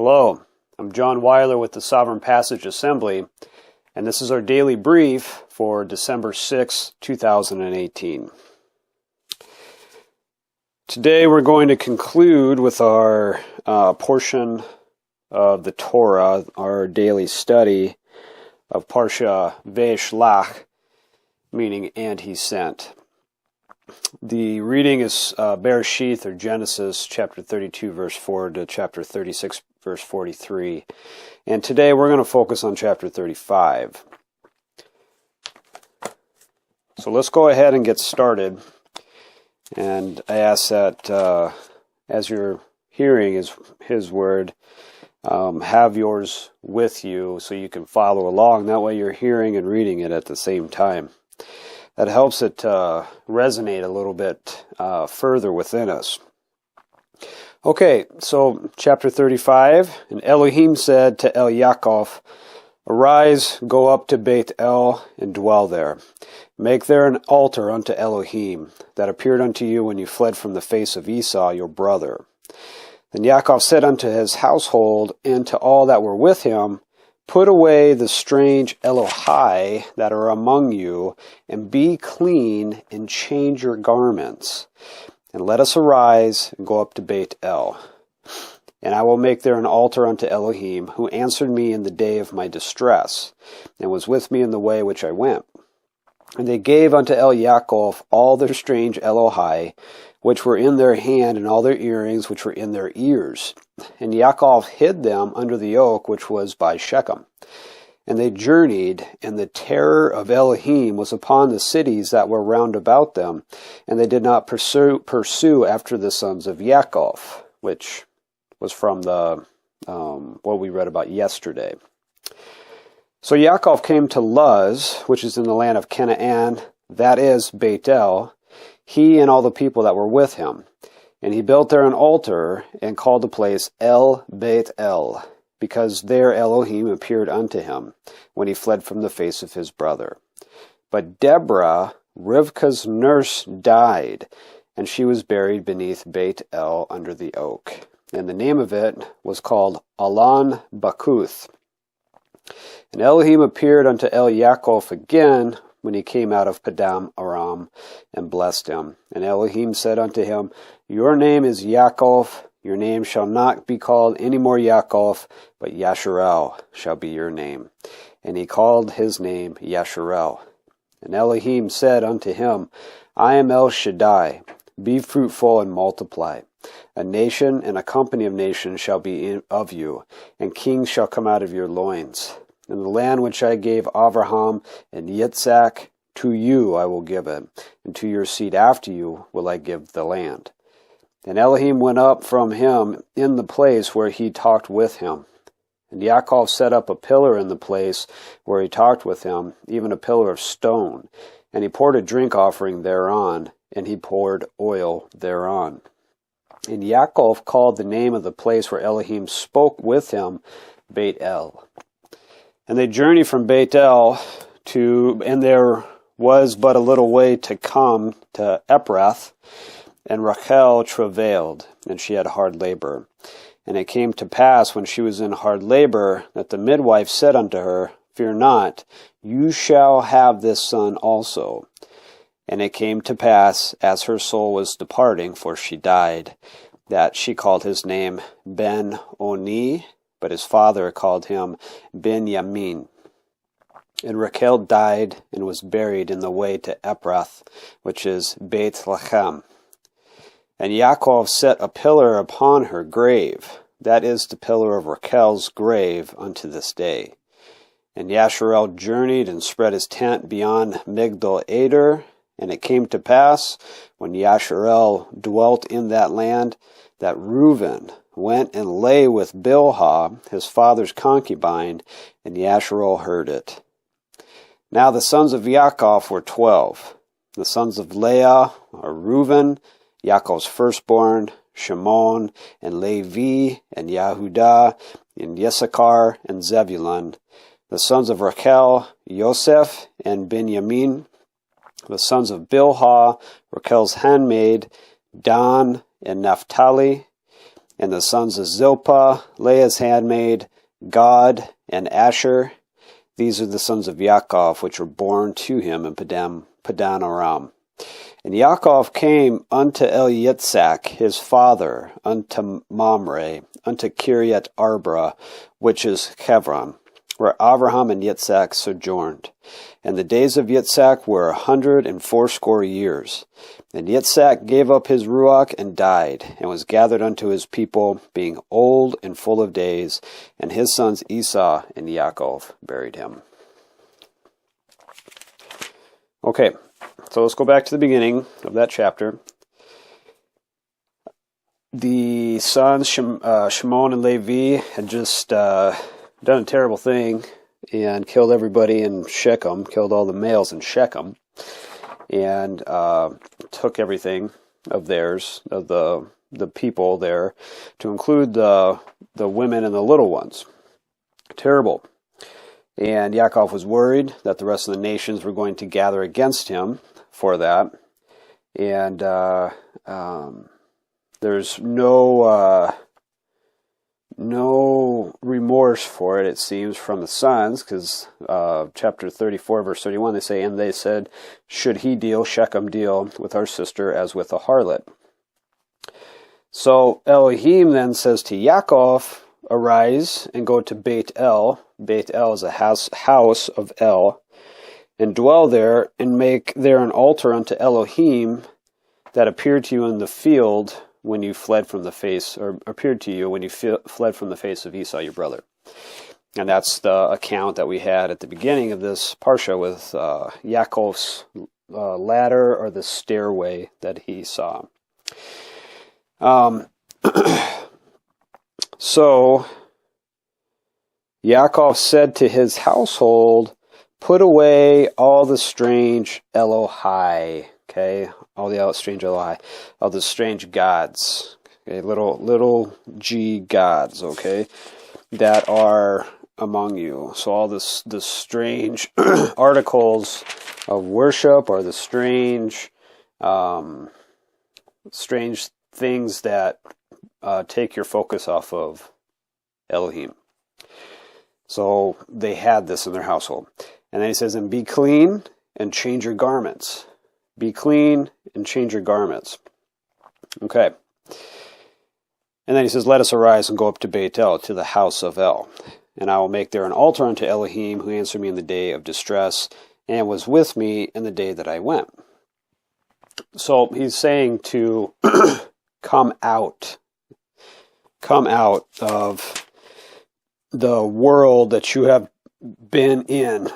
Hello, I'm John Weiler with the Sovereign Passage Assembly, and this is our daily brief for December 6, 2018. Today we're going to conclude with our portion of the Torah, our daily study of Parsha Vayishlach, meaning "and he sent." The reading is Bere'shiyth, or Genesis, chapter 32, verse 4 to chapter 36, verse 43. And today we're going to focus on chapter 35. So let's go ahead and get started. And I ask that as you're hearing his word, have yours with you so you can follow along. That way you're hearing and reading it at the same time. That helps it resonate a little bit further within us. Okay, so chapter 35, and Elohim said to Yaakov, "Arise, go up to Beit El, and dwell there. Make there an altar unto Elohim, that appeared unto you when you fled from the face of Esau your brother." Then Yaakov said unto his household, and to all that were with him, "Put away the strange Elohai that are among you, and be clean, and change your garments. And let us arise, and go up to Beit El. And I will make there an altar unto Elohim, who answered me in the day of my distress, and was with me in the way which I went." And they gave unto Yaakov all their strange Elohai, which were in their hand, and all their earrings, which were in their ears. And Yaakov hid them under the oak which was by Shechem. And they journeyed, and the terror of Elohim was upon the cities that were round about them, and they did not pursue after the sons of Yaakov, which was from the what we read about yesterday. So Yaakov came to Luz, which is in the land of Canaan, that is Beit El, he and all the people that were with him. And he built there an altar, and called the place El Beit El, because there Elohim appeared unto him, when he fled from the face of his brother. But Deborah, Rivka's nurse, died, and she was buried beneath Beit El under the oak. And the name of it was called Alon Bakuth. And Elohim appeared unto Yaakov again, when he came out of Padam Aram, and blessed him. And Elohim said unto him, "Your name is Yaakov, your name shall not be called any more Yaakov, but Yasharel shall be your name." And he called his name Yasharel. And Elohim said unto him, "I am El Shaddai, be fruitful and multiply. A nation and a company of nations shall be of you, and kings shall come out of your loins. And the land which I gave Abraham and Yitzhak, to you I will give it, and to your seed after you will I give the land." And Elohim went up from him in the place where he talked with him. And Yaakov set up a pillar in the place where he talked with him, even a pillar of stone. And he poured a drink offering thereon, and he poured oil thereon. And Yaakov called the name of the place where Elohim spoke with him Beit El. And they journeyed from Beit El and there was but a little way to come to Ephrath, and Rachel travailed, and she had hard labor. And it came to pass, when she was in hard labor, that the midwife said unto her, "Fear not, you shall have this son also." And it came to pass, as her soul was departing, for she died, that she called his name Ben-Oni, but his father called him Benjamin. And Rachel died, and was buried in the way to Ephrath, which is Bethlehem. And Yaakov set a pillar upon her grave, that is the pillar of Rachel's grave unto this day. And Yasharel journeyed and spread his tent beyond Migdal Eder. And it came to pass, when Yasharel dwelt in that land, that Reuben went and lay with Bilhah, his father's concubine, and Yasharel heard it. Now the sons of Yaakov were 12. The sons of Leah are Reuben, Yaakov's firstborn, Shimon, and Levi, and Yehudah, and Issachar, and Zebulun. The sons of Rachel, Yosef, and Benjamin. The sons of Bilhah, Rachel's handmaid, Dan, and Naphtali. And the sons of Zilpah, Leah's handmaid, Gad, and Asher. These are the sons of Yaakov, which were born to him in Padan Aram. And Yaakov came unto Yitzchak, his father, unto Mamre, unto Kiriath Arba, which is Hebron, where Abraham and Yitzchak sojourned. And the days of Yitzchak were 180 years. And Yitzchak gave up his ruach and died, and was gathered unto his people, being old and full of days. And his sons Esau and Yaakov buried him. Okay, so let's go back to the beginning of that chapter. The sons Shimon and Levi had just done a terrible thing and killed everybody in Shechem, killed all the males in Shechem, and took everything of theirs, of the people there, to include the women and the little ones. Terrible. And Yaakov was worried that the rest of the nations were going to gather against him for that. And there's no remorse for it, it seems, from the sons, because chapter 34, verse 31, they say, and they said, should he deal, Shechem deal, with our sister as with a harlot? So Elohim then says to Yaakov, arise and go to Beit El. Beit El is a house of El, and dwell there, and make there an altar unto Elohim that appeared to you in the field when you fled from the face, or appeared to you when you fled from the face of Esau, your brother. And that's the account that we had at the beginning of this Parsha with Yaakov's ladder, or the stairway that he saw. So Yaakov said to his household, put away all the strange Elohai, okay, all the strange Elohai, all the strange gods, okay, little g gods, okay, that are among you. So all the strange articles of worship, or the strange things that take your focus off of Elohim. So they had this in their household. And then he says, and be clean and change your garments. Be clean and change your garments. Okay. And then he says, let us arise and go up to Beit El, to the house of El. And I will make there an altar unto Elohim, who answered me in the day of distress, and was with me in the day that I went. So he's saying to come out of the world that you have been in,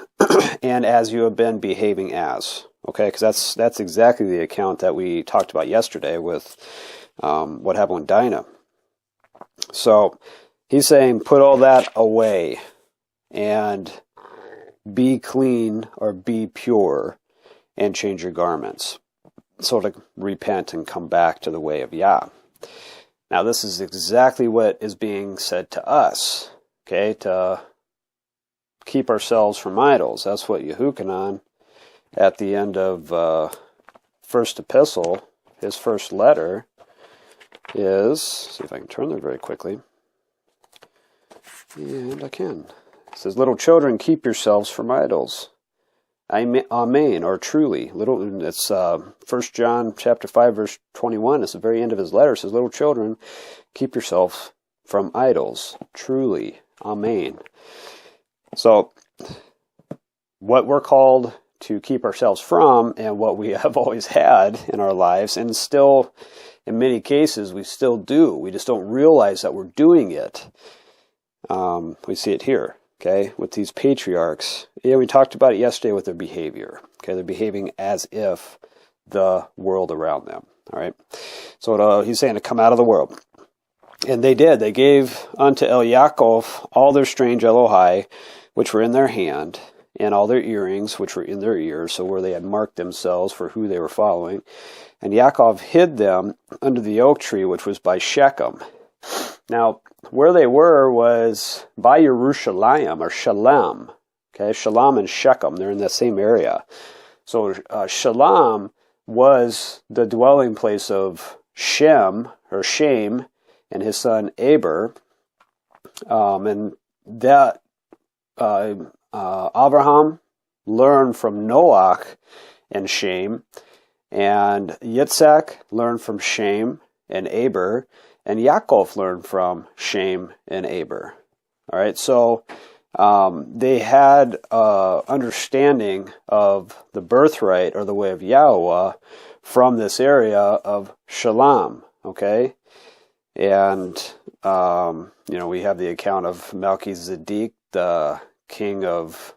and as you have been behaving as. Okay, because that's exactly the account that we talked about yesterday with what happened with Dinah. So he's saying, put all that away and be clean, or be pure, and change your garments. So to repent and come back to the way of Yah. Now this is exactly what is being said to us, okay, to keep ourselves from idols. That's what YAHUAH at the end of first epistle, his first letter, is, see if I can turn there very quickly, and I can. It says, little children, keep yourselves from idols. Amen, or truly. It's 1 John chapter 5, verse 21. It's the very end of his letter. It says, little children, keep yourself from idols. Truly. Amen. So, what we're called to keep ourselves from, and what we have always had in our lives, and still, in many cases, we still do. We just don't realize that we're doing it. We see it here, okay, with these patriarchs. Yeah, we talked about it yesterday with their behavior. Okay, they're behaving as if the world around them. All right, so he's saying to come out of the world. And they did. They gave unto Yaakov all their strange Elohai, which were in their hand, and all their earrings, which were in their ears, so where they had marked themselves for who they were following. And Yaakov hid them under the oak tree, which was by Shechem. Now, where they were was by Yerushalayim, or Shalem. Okay, Shalem and Shechem, they're in the same area. So Shalem was the dwelling place of Shem, or Shem, and his son Aber, and that Abraham learned from Noach and Shem, and Yitzhak learned from Shem and Aber, and Yaakov learned from Shem and Aber. All right, so they had understanding of the birthright or the way of YAHUAH from this area of Shalom. Okay, and we have the account of Melchizedek, the king of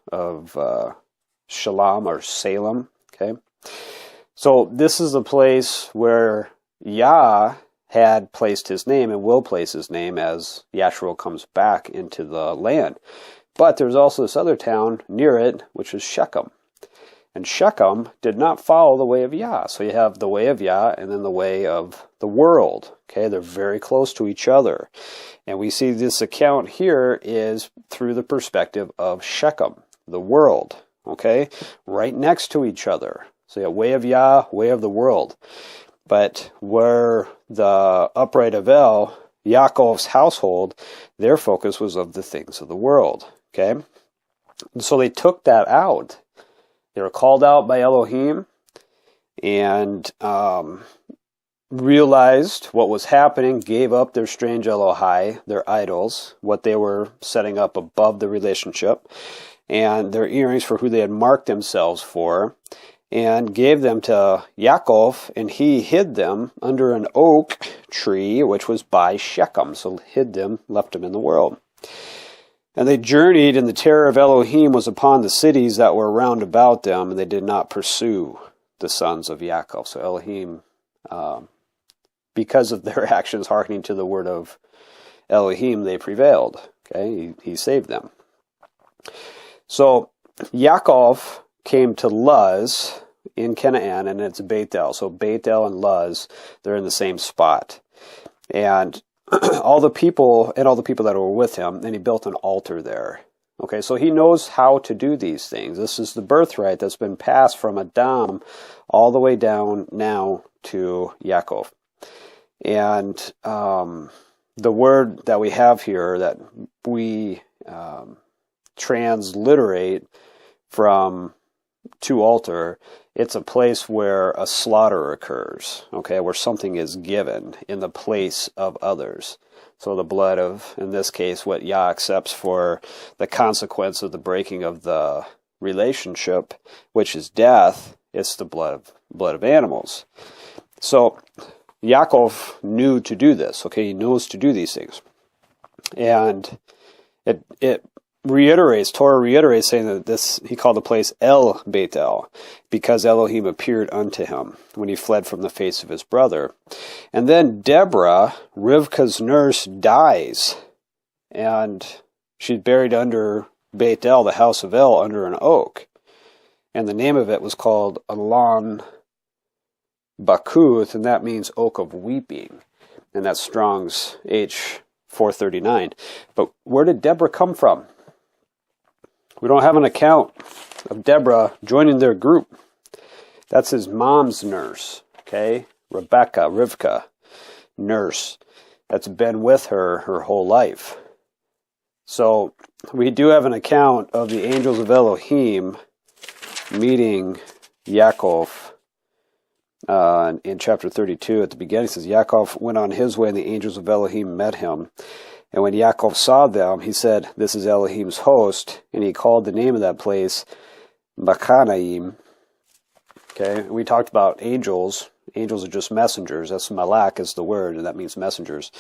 Shalom or Salem. Okay, so this is a place where Yah had placed his name and will place his name as Yashruel comes back into the land. But there's also this other town near it, which is Shechem. And Shechem did not follow the way of Yah. So you have the way of Yah and then the way of the world. Okay, they're very close to each other. And we see this account here is through the perspective of Shechem, the world. Okay, right next to each other. So you have way of Yah, way of the world. But where the upright of El, Yaakov's household, their focus was of the things of the world. Okay? And so they took that out. They were called out by Elohim and realized what was happening, gave up their strange Elohai, their idols, what they were setting up above the relationship, and their earrings for who they had marked themselves for, and gave them to Yaakov, and he hid them under an oak tree, which was by Shechem. So hid them, left them in the world. And they journeyed, and the terror of Elohim was upon the cities that were round about them, and they did not pursue the sons of Yaakov. So Elohim, because of their actions hearkening to the word of Elohim, they prevailed. Okay, he saved them. So Yaakov came to Luz in Canaan, and it's Bethel. So Bethel and Luz, they're in the same spot. And all the people that were with him, and he built an altar there. Okay, so he knows how to do these things. This is the birthright that's been passed from Adam all the way down now to Yaakov. And the word that we have here that we transliterate from to altar, it's a place where a slaughter occurs, okay, where something is given in the place of others. So the blood of, in this case, what Yah accepts for the consequence of the breaking of the relationship, which is death, it's the blood of animals. So Yaakov knew to do this, okay, he knows to do these things. And it reiterates, Torah reiterates, saying that this, he called the place El Bethel, because Elohim appeared unto him when he fled from the face of his brother. And then Deborah, Rivka's nurse, dies, and she's buried under Bethel, the house of El, under an oak. And the name of it was called Alon Bakuth, and that means oak of weeping. And that's Strong's H439. But where did Deborah come from? We don't have an account of Deborah joining their group. That's his mom's nurse, okay? Rivka, nurse, that's been with her whole life. So we do have an account of the angels of Elohim meeting Yaakov in chapter 32. At the beginning it says, Yaakov went on his way and the angels of Elohim met him. And when Yaakov saw them, he said, this is Elohim's host. And he called the name of that place Machanaim. Okay, we talked about angels. Angels are just messengers. That's malak is the word, and that means messengers.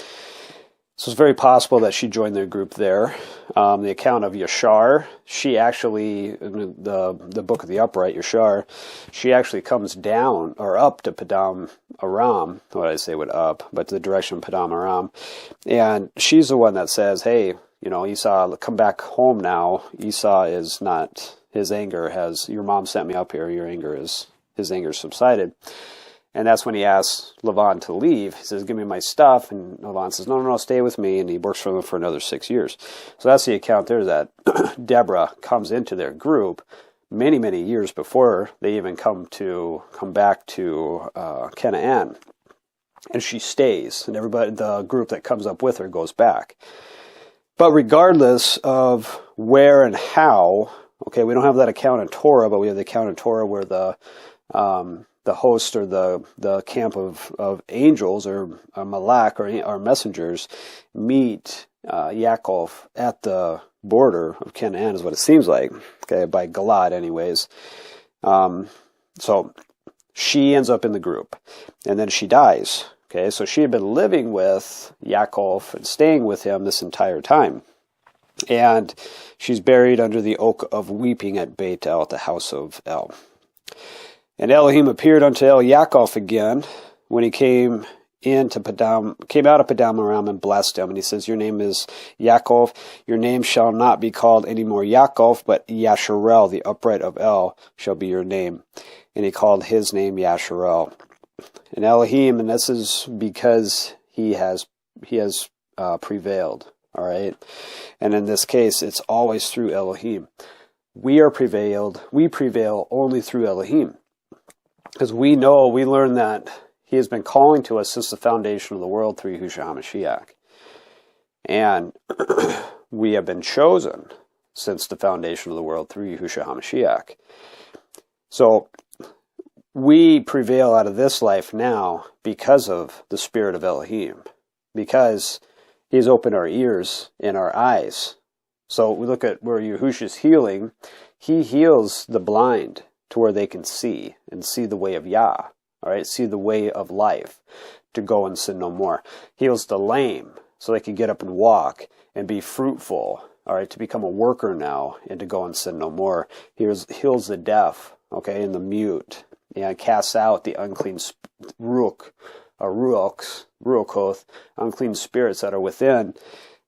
So it's very possible that she joined their group there. The account of Yashar, she actually, in the book of the upright, Yashar, she actually comes down, or up to Padam Aram. What did I say with up? But to the direction of Padam Aram. And she's the one that says, hey, Esau, come back home now. Esau is not, his anger has, your mom sent me up here, his anger subsided. And that's when he asks Lavan to leave. He says, give me my stuff. And Lavan says, no, stay with me. And he works for them for another 6 years. So that's the account there that Deborah comes into their group many, many years before they even come back to Canaan. and she stays, and everybody, the group that comes up with her, goes back. But regardless of where and how, okay, we don't have that account in Torah, but we have the account in Torah where the host or the camp of angels or malak or messengers meet Yaakov at the border of Canaan, is what it seems like, okay, by Galad anyways. So she ends up in the group, and then she dies. Okay, so she had been living with Yaakov and staying with him this entire time. And she's buried under the oak of weeping at Beit El, at the house of El. And Elohim appeared unto El Yaakov again when he came out of Padam Aram and blessed him. And he says, your name is Yaakov. Your name shall not be called any more Yaakov, but Yasharel, the upright of El, shall be your name. And he called his name Yasharel. And Elohim, and this is because he has prevailed, all right? And in this case, it's always through Elohim. We prevail only through Elohim. Because we learn that he has been calling to us since the foundation of the world through YAHUSHA HA'MASHIACH. And we have been chosen since the foundation of the world through YAHUSHA HA'MASHIACH. So we prevail out of this life now because of the Spirit of Elohim, because he's opened our ears and our eyes. So we look at where Yahusha's healing. He heals the blind to where they can see and see the way of Yah, all right, see the way of life, to go and sin no more. Heals the lame so they can get up and walk and be fruitful, all right, to become a worker now and to go and sin no more. He heals the deaf, okay, and the mute, and casts out the unclean ruachoth, unclean spirits that are within,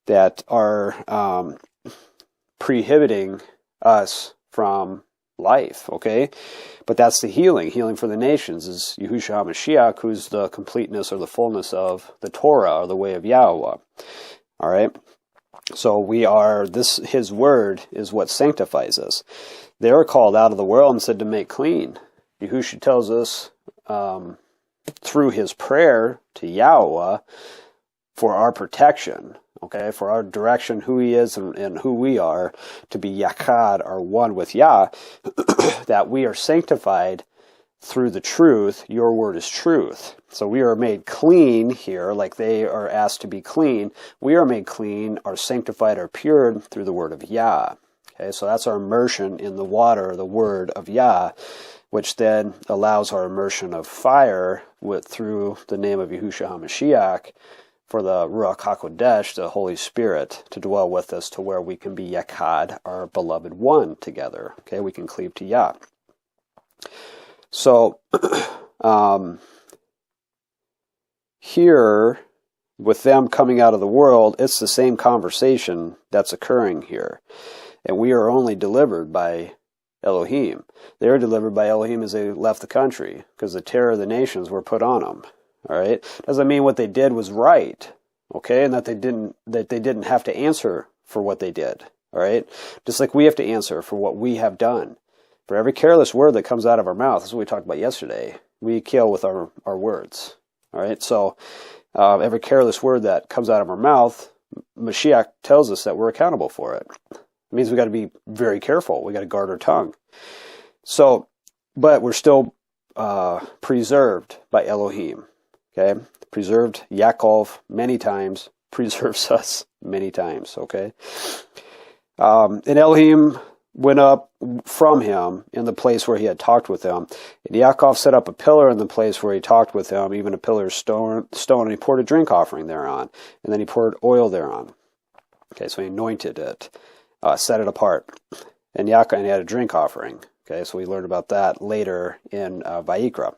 that are prohibiting us from life, okay? But that's the healing. Healing for the nations is YAHUSHA HA'MASHIACH, who's the completeness or the fullness of the Torah, or the way of YAHUAH. All right? So his word is what sanctifies us. They were called out of the world and said to make clean. YAHUSHA tells us through his prayer to YAHUAH for our protection, okay, for our direction, who he is and who we are, to be Yachad, or one with Yah, that we are sanctified through the truth. Your word is truth. So we are made clean here, like they are asked to be clean. We are made clean, are sanctified, are pure through the word of Yah. Okay, so that's our immersion in the water, the word of Yah, which then allows our immersion of fire through the name of YAHUSHA HA'MASHIACH, for the Ruach HaKodesh, the Holy Spirit, to dwell with us to where we can be Yachad, our beloved one, together. Okay, we can cleave to Yah. So, here, with them coming out of the world, it's the same conversation that's occurring here. And we are only delivered by Elohim. They were delivered by Elohim as they left the country, because the terror of the nations were put on them. All right, doesn't mean what they did was right, okay, and that they didn't have to answer for what they did. All right, just like we have to answer for what we have done. For every careless word that comes out of our mouth, that's what we talked about yesterday. We kill with our words. All right, so every careless word that comes out of our mouth, Mashiach tells us that we're accountable for it. It means we got to be very careful. We got to guard our tongue. So, but we're still preserved by Elohim. Okay, preserved Yaakov many times, preserves us many times, okay? And Elohim went up from him in the place where he had talked with him. And Yaakov set up a pillar in the place where he talked with him, even a pillar of stone, and he poured a drink offering thereon. And then he poured oil thereon. Okay, so he anointed it, set it apart. And Yaakov had a drink offering. Okay, so we learned about that later in Vayikra.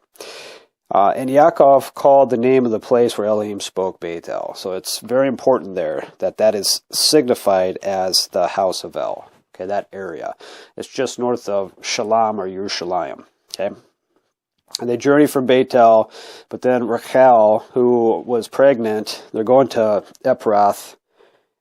And Yaakov called the name of the place where Elohim spoke Beit El. So it's very important there that is signified as the house of El. Okay, that area. It's just north of Shalom or Yerushalayim. Okay. And they journey from Beit El, but then Rachel, who was pregnant, they're going to Ephrath,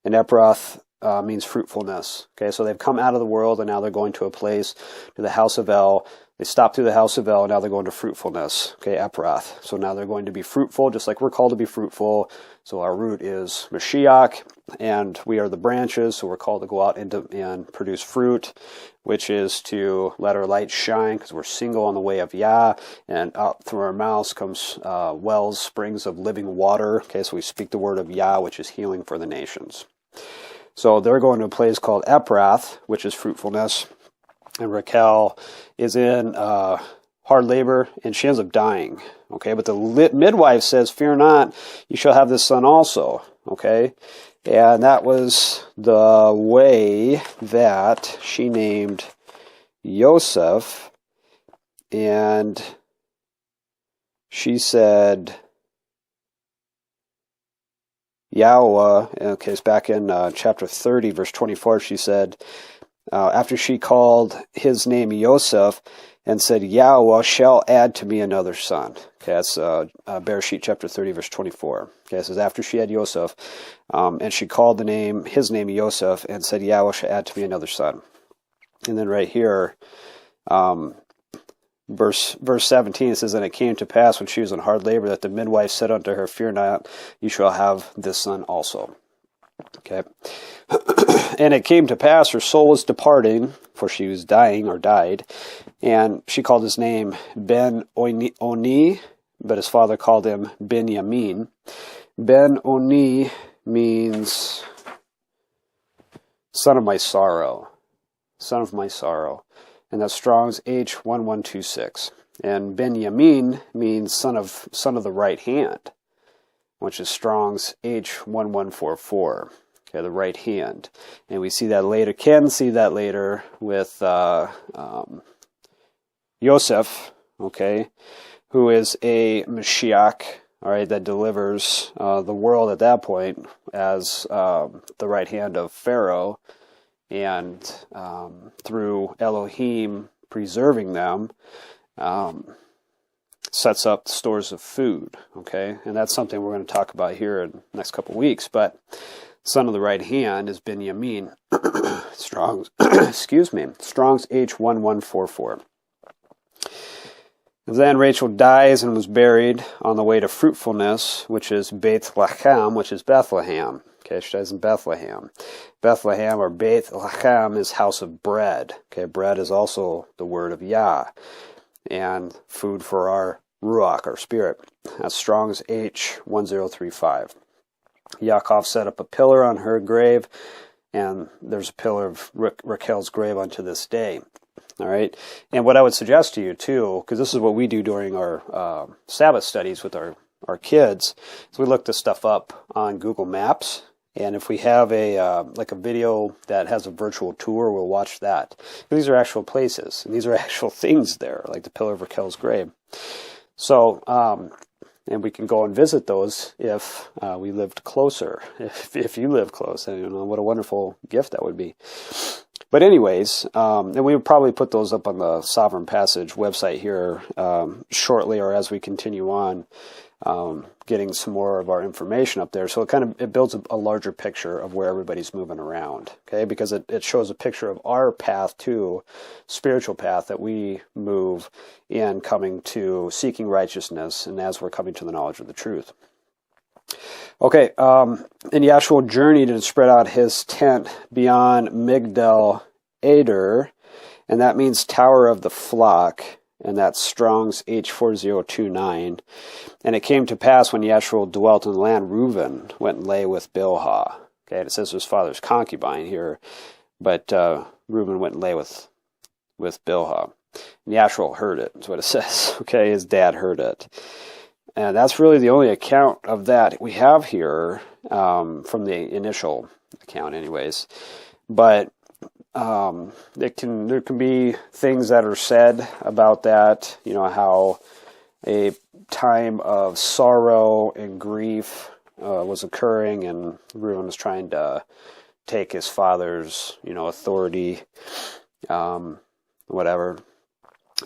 and Ephrath means fruitfulness. Okay, so they've come out of the world, and now they're going to a place, to the house of El, They stopped through the house of El, and now they're going to fruitfulness. Okay, Ephrath. So now they're going to be fruitful, just like we're called to be fruitful. So our root is Mashiach, and we are the branches, so we're called to go out and produce fruit, which is to let our light shine, because we're single on the way of Yah, and out through our mouths comes wells, springs of living water. Okay, so we speak the word of Yah, which is healing for the nations. So they're going to a place called Ephrath, which is fruitfulness. And Raquel is in hard labor, and she ends up dying. Okay, but the midwife says, "Fear not, you shall have this son also." Okay, and that was the way that she named Yosef, and she said, YAHUAH, okay, it's back in chapter 30, verse 24, she said, after she called his name Yosef and said, "YAHUAH shall add to me another son." Okay, that's Bere'shiyth chapter 30, verse 24. Okay, it says after she had Yosef, and she called his name Yosef and said, "YAHUAH shall add to me another son." And then right here, verse 17, it says, "And it came to pass when she was in hard labor that the midwife said unto her, Fear not, you shall have this son also." Okay. And it came to pass, her soul was departing, for she was dying or died, and she called his name Ben-Oni, but his father called him Ben-Yamin. Ben-Oni means son of my sorrow, son of my sorrow, and that's Strong's H1126. And Ben-Yamin means son of the right hand, which is Strong's H1144. Okay, the right hand. And we see that later, can see that later with Yosef, okay, who is a Mashiach, all right, that delivers the world at that point as the right hand of Pharaoh, and through Elohim preserving them, sets up stores of food, okay? And that's something we're going to talk about here in the next couple of weeks, but son of the right hand is Ben-Yamin. Strong's, excuse me, Strong's H1144. Then Rachel dies and was buried on the way to fruitfulness, which is Beit Lachem, which is Bethlehem. Okay, she dies in Bethlehem. Bethlehem, or Beit Lachem, is house of bread. Okay, bread is also the word of Yah, and food for our Ruach, our spirit. That's Strong's H1035. Yaakov set up a pillar on her grave, and there's a pillar of Raquel's grave unto this day. All right, and what I would suggest to you too, because this is what we do during our Sabbath studies with our kids, is we look this stuff up on Google Maps, and if we have a like a video that has a virtual tour, we'll watch that. These are actual places, and these are actual things there, like the pillar of Raquel's grave. So, and we can go and visit those if we lived closer. If you live close, and you know what a wonderful gift that would be. But anyways, and we would probably put those up on the Sovereign Passage website here shortly, or as we continue on, getting some more of our information up there. So it builds a larger picture of where everybody's moving around, okay? Because it shows a picture of our path too, spiritual path that we move in, coming to seeking righteousness, and as we're coming to the knowledge of the truth. Okay, and Yahshua journeyed and spread out his tent beyond Migdal Eder, and that means Tower of the Flock, and that's Strong's H4029. And it came to pass when Yahshua dwelt in the land, Reuben went and lay with Bilhah. Okay, and it says his father's concubine here, but Reuben went and lay with Bilhah. And Yahshua heard it, is what it says. Okay, his dad heard it. And that's really the only account of that we have here, from the initial account anyways. But there can be things that are said about that, you know, how a time of sorrow and grief was occurring, and Reuben was trying to take his father's, you know, authority, whatever.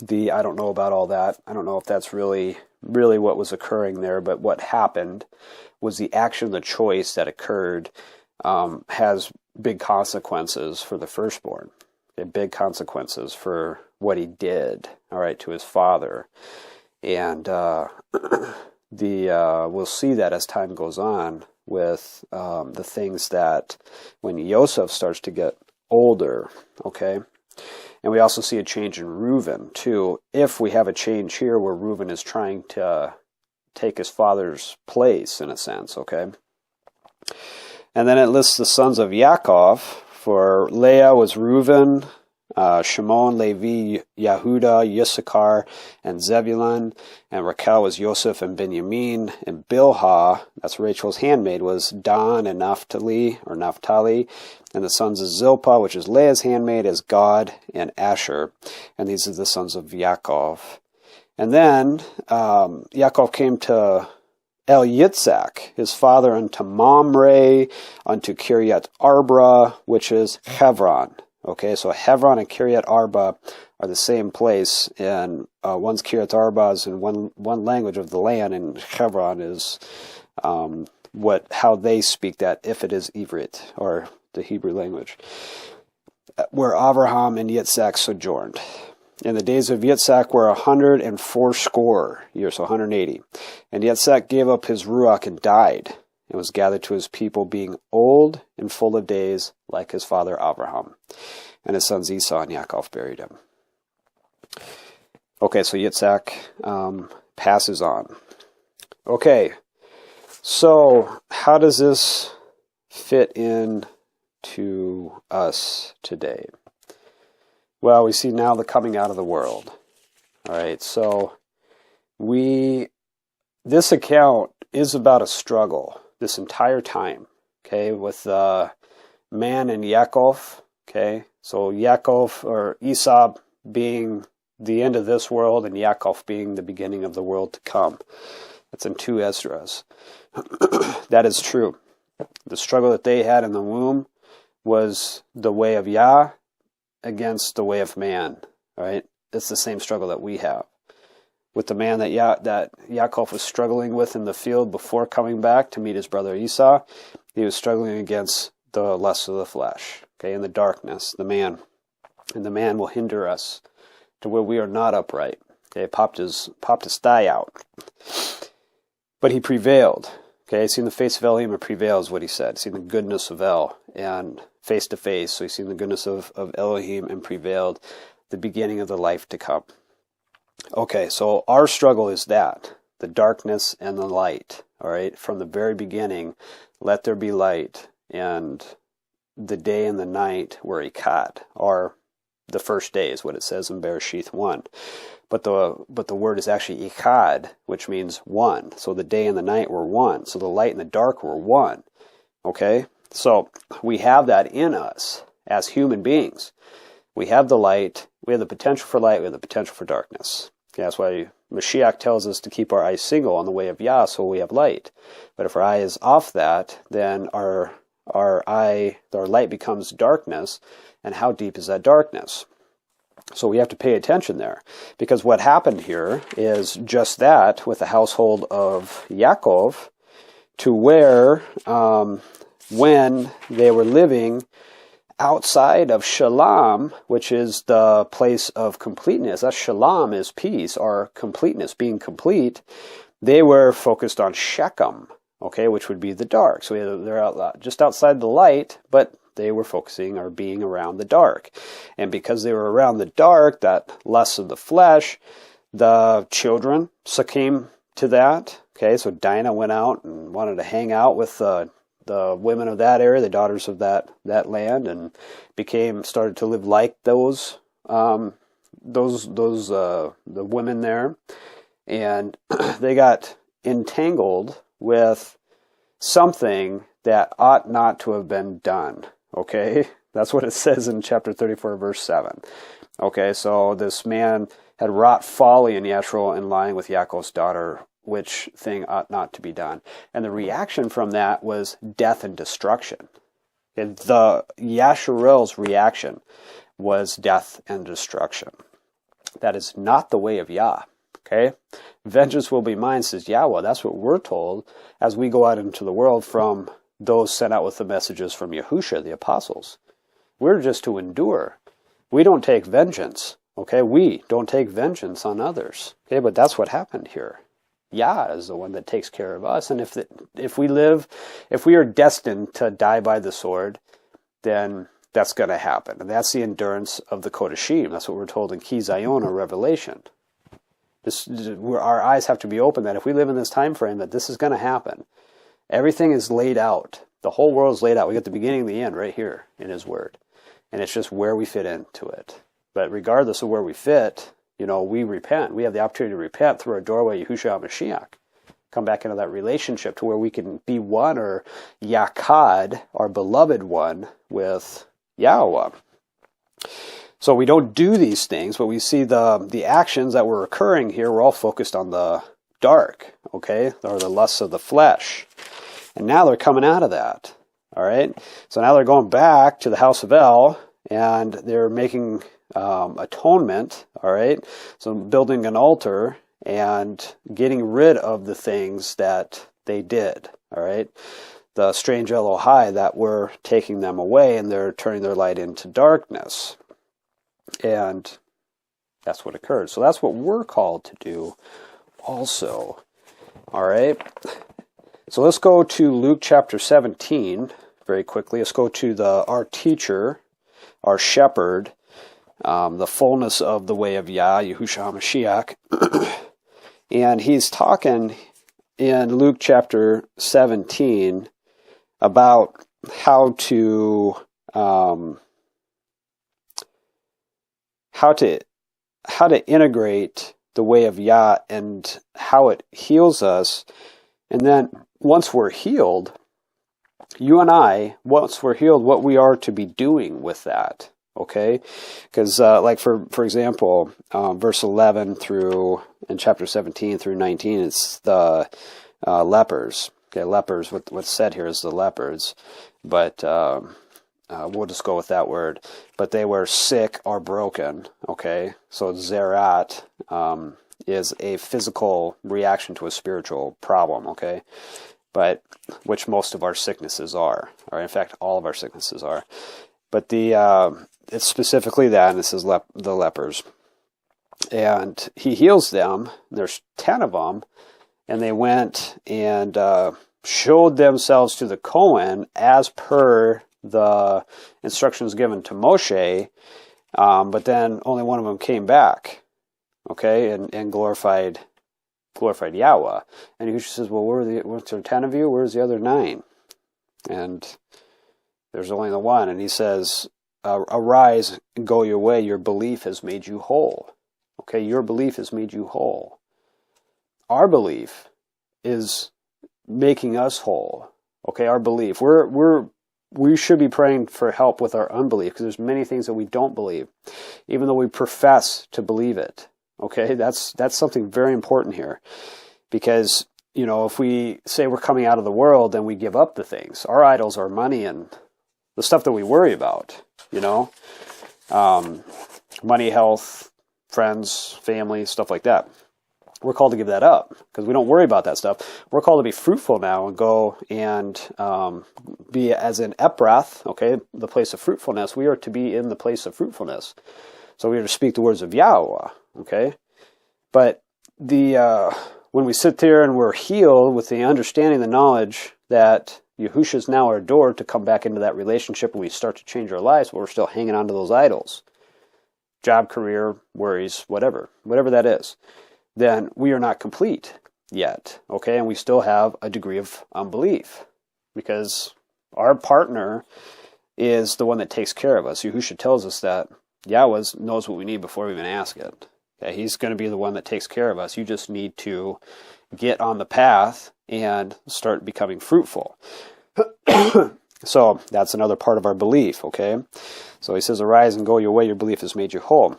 I don't know about all that. I don't know if that's really what was occurring there, but what happened was the action, the choice that occurred has big consequences for the firstborn. Okay, big consequences for what he did, all right, to his father. And we'll see that as time goes on with the things that when Yosef starts to get older, okay? And we also see a change in Reuben, too, if we have a change here where Reuben is trying to take his father's place, in a sense, okay? And then it lists the sons of Yaakov. For Leah was Reuben, Shimon, Levi, Yehuda, Yissachar, and Zebulun. And Rachel was Joseph and Benjamin. And Bilhah, that's Rachel's handmaid, was Dan and Naphtali. And the sons of Zilpah, which is Leah's handmaid, is Gad and Asher. And these are the sons of Yaakov. And then Yaakov came to Yitzhak, his father, unto Mamre, unto Kiryat Arba, which is Hebron. Okay, so Hebron and Kiryat Arba are the same place, and one's Kiryat Arba is in one language of the land, and Hebron is how they speak that, if it is Ivrit, or the Hebrew language, where Abraham and Yitzhak sojourned. And the days of Yitzhak were 180 years, so 180. And Yitzhak gave up his ruach and died, and was gathered to his people, being old and full of days, like his father Abraham. And his sons Esau and Yaakov buried him. Okay, so Yitzhak passes on. Okay, so how does this fit in to us today? Well, we see now the coming out of the world. All right, so this account is about a struggle this entire time, okay, with man and Yaakov, okay? So Yaakov, or Esau, being the end of this world, and Yaakov being the beginning of the world to come. That's in 2 Esdras. That is true. The struggle that they had in the womb was the way of Yah against the way of man, right? It's the same struggle that we have. With the man that Yaakov was struggling with in the field before coming back to meet his brother Esau, he was struggling against the lust of the flesh, okay, in the darkness, the man. And the man will hinder us to where we are not upright. Okay, popped his thigh out. But he prevailed. Okay, seen the face of Elohim, it prevails, what he said. Seen the goodness of El, and face to face. So he's seen the goodness of Elohim and prevailed, the beginning of the life to come. Okay, so our struggle is that, the darkness and the light. All right, from the very beginning, let there be light, and the day and the night were echad, or the first day is what it says in Bere'shiyth 1. But the word is actually echad, which means one. So the day and the night were one. So the light and the dark were one. Okay? So we have that in us as human beings. We have the light, we have the potential for light, we have the potential for darkness. Okay, that's why Mashiach tells us to keep our eyes single on the way of Yah, so we have light. But if our eye is off that, then our light becomes darkness, and how deep is that darkness? So we have to pay attention there, because what happened here is just that with the household of Yaakov, to where when they were living outside of Shalom, which is the place of completeness, that Shalom is peace, or completeness, being complete, they were focused on Shechem, okay, which would be the dark. So they're just outside the light, but they were focusing or being around the dark. And because they were around the dark, that lust of the flesh, the children succumbed to that. Okay, so Dinah went out and wanted to hang out with the women of that area, the daughters of that land, and started to live like the women there. And they got entangled with something that ought not to have been done. Okay, that's what it says in chapter 34, verse 7. Okay, so this man had wrought folly in Yeshua in lying with Yaakov's daughter, which thing ought not to be done. And the reaction from that was death and destruction. And the Yasharel's reaction was death and destruction. That is not the way of Yah. Okay? Vengeance will be mine, says YAHUAH. That's what we're told as we go out into the world from those sent out with the messages from YAHUSHA, the apostles. We're just to endure. We don't take vengeance Okay, we don't take vengeance on others. Okay, but that's what happened here. Yah is the one that takes care of us. And if we are destined to die by the sword, then that's going to happen. And that's the endurance of the Kodashim. That's what we're told in Ki Zion or Revelation. Our eyes have to be open that if we live in this time frame, that this is going to happen. Everything is laid out. The whole world is laid out. We get the beginning and the end right here in His Word. And it's just where we fit into it. But regardless of where we fit, we repent. We have the opportunity to repent through our doorway, YAHUSHA HA'MASHIACH. Come back into that relationship to where we can be one, or yakad, our beloved one, with YAHUAH. So we don't do these things, but we see the actions that were occurring here. We're all focused on the dark, okay, or the lusts of the flesh. And now they're coming out of that, all right? So now they're going back to the house of El, and they're making atonement, all right? So building an altar and getting rid of the things that they did, all right? The strange Elohai that were taking them away, and they're turning their light into darkness. And that's what occurred. So that's what we're called to do also, all right? So let's go to Luke chapter 17 very quickly. Let's go to our teacher, our shepherd, the fullness of the way of YAHUSHA HA'MASHIACH. And he's talking in Luke chapter 17 about how to integrate the way of Yah and how it heals us. And then once we're healed, you and I, once we're healed, what we are to be doing with that. Okay, because like for example, verse 11 through in chapter 17 through 19, it's the lepers. Okay, lepers. What's said here is the leopards, but we'll just go with that word. But they were sick or broken. Okay, so zerat is a physical reaction to a spiritual problem. Okay, but which most of our sicknesses are, or in fact, all of our sicknesses are. But it's specifically that, and this is the lepers. And he heals them. There's 10 of them. And they went and showed themselves to the Kohen as per the instructions given to Moshe. But then only one of them came back, okay, and glorified YAHUAH. And he says, well, what's there 10 of you? Where's the other 9? And there's only the one. And he says, arise and go your way. Your belief has made you whole. Okay, your belief has made you whole. Our belief is making us whole. Okay, our belief. We should be praying for help with our unbelief, because there's many things that we don't believe, even though we profess to believe it. Okay, that's something very important here, because if we say we're coming out of the world, then we give up the things. Our idols are money and the stuff that we worry about. Money, health, friends, family, stuff like that. We're called to give that up because we don't worry about that stuff. We're called to be fruitful now and go and be as in Ephrath, okay, the place of fruitfulness. We are to be in the place of fruitfulness. So we are to speak the words of YAHUAH, okay? But when we sit there and we're healed with the understanding, the knowledge that YAHUSHA is now our door to come back into that relationship, and we start to change our lives, but we're still hanging on to those idols. Job, career, worries, whatever that is. Then we are not complete yet, okay? And we still have a degree of unbelief, because our partner is the one that takes care of us. YAHUSHA tells us that YAHUAH knows what we need before we even ask it. Okay? He's going to be the one that takes care of us. You just need to get on the path and start becoming fruitful. So that's another part of our belief, okay? So he says, arise and go your way, your belief has made you whole.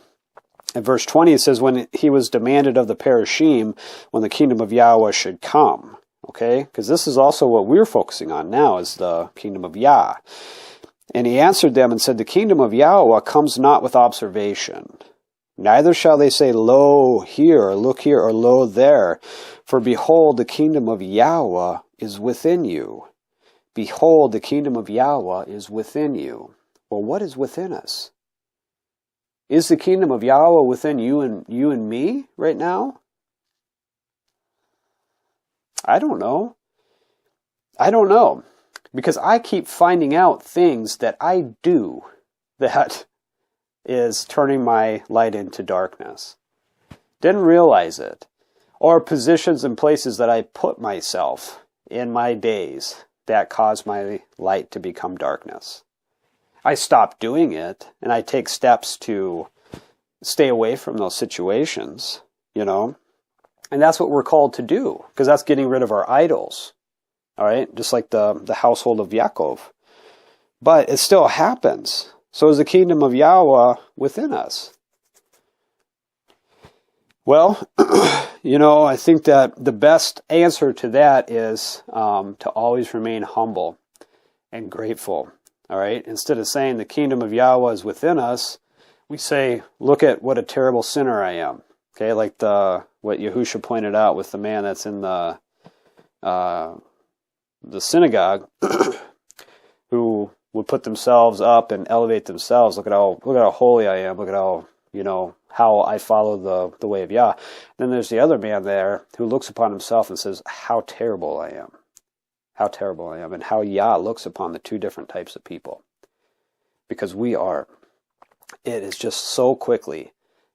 In verse 20, it says, when he was demanded of the Parashim, when the kingdom of YAHUAH should come, okay? Because this is also what we're focusing on now, is the kingdom of Yah. And he answered them and said, the kingdom of YAHUAH comes not with observation. Neither shall they say, lo here, or look here, or lo there. For behold, the kingdom of YAHUAH is within you. Behold, the kingdom of YAHUAH is within you. Well, what is within us? Is the kingdom of YAHUAH within you and me right now? I don't know. I don't know. Because I keep finding out things that I do that is turning my light into darkness. Didn't realize it. Or positions and places that I put myself in my days that cause my light to become darkness. I stop doing it, and I take steps to stay away from those situations, you know. And that's what we're called to do, because that's getting rid of our idols, all right? Just like the household of Yaakov. But it still happens. So is the kingdom of YAHUAH within us? Well, you know, I think that the best answer to that is to always remain humble and grateful, all right? Instead of saying the kingdom of YAHUAH is within us, we say, look at what a terrible sinner I am. Okay, like what YAHUSHA pointed out with the man that's in the synagogue who would put themselves up and elevate themselves. Look at how holy I am. Look at how, you know, how I follow the way of Yah. Then there's the other man there who looks upon himself and says, how terrible I am. How terrible I am. And how Yah looks upon the two different types of people. Because it is just so quickly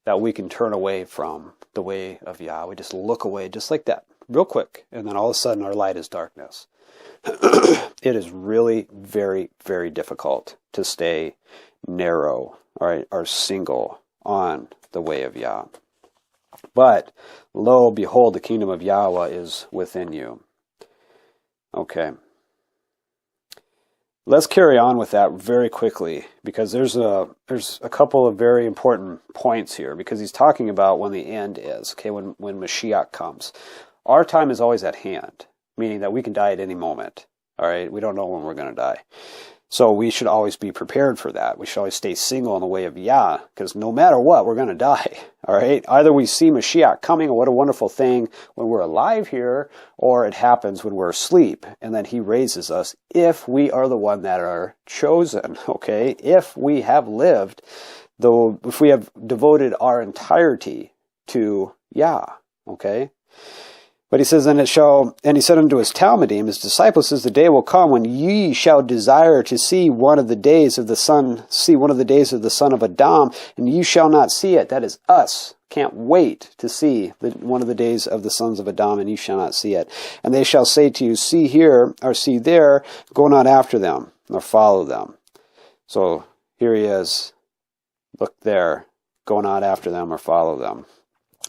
that we can turn away from the way of Yah. We just look away just like that, real quick. And then all of a sudden our light is darkness. It is really very, very difficult to stay narrow, all right, or single on the way of Yah. But, lo, behold, the kingdom of YAHUAH is within you. Okay. Let's carry on with that very quickly, because there's a couple of very important points here, because he's talking about when the end is, okay, when Mashiach comes. Our time is always at hand, meaning that we can die at any moment, all right? We don't know when we're going to die. So we should always be prepared for that. We should always stay single in the way of Yah, because no matter what, we're going to die, all right? Either we see Mashiach coming, and what a wonderful thing when we're alive here, or it happens when we're asleep, and then he raises us if we are the one that are chosen, okay? If we have lived, though, if we have devoted our entirety to Yah, okay? But he says, and he said unto his Talmudim, his disciples, says, the day will come when ye shall desire to see one of the days of the son of Adam, and ye shall not see it. That is us. Can't wait to see one of the days of the sons of Adam, and ye shall not see it. And they shall say to you, see here, or see there, go not after them, nor follow them. So here he is. Look there. Go not after them, or follow them.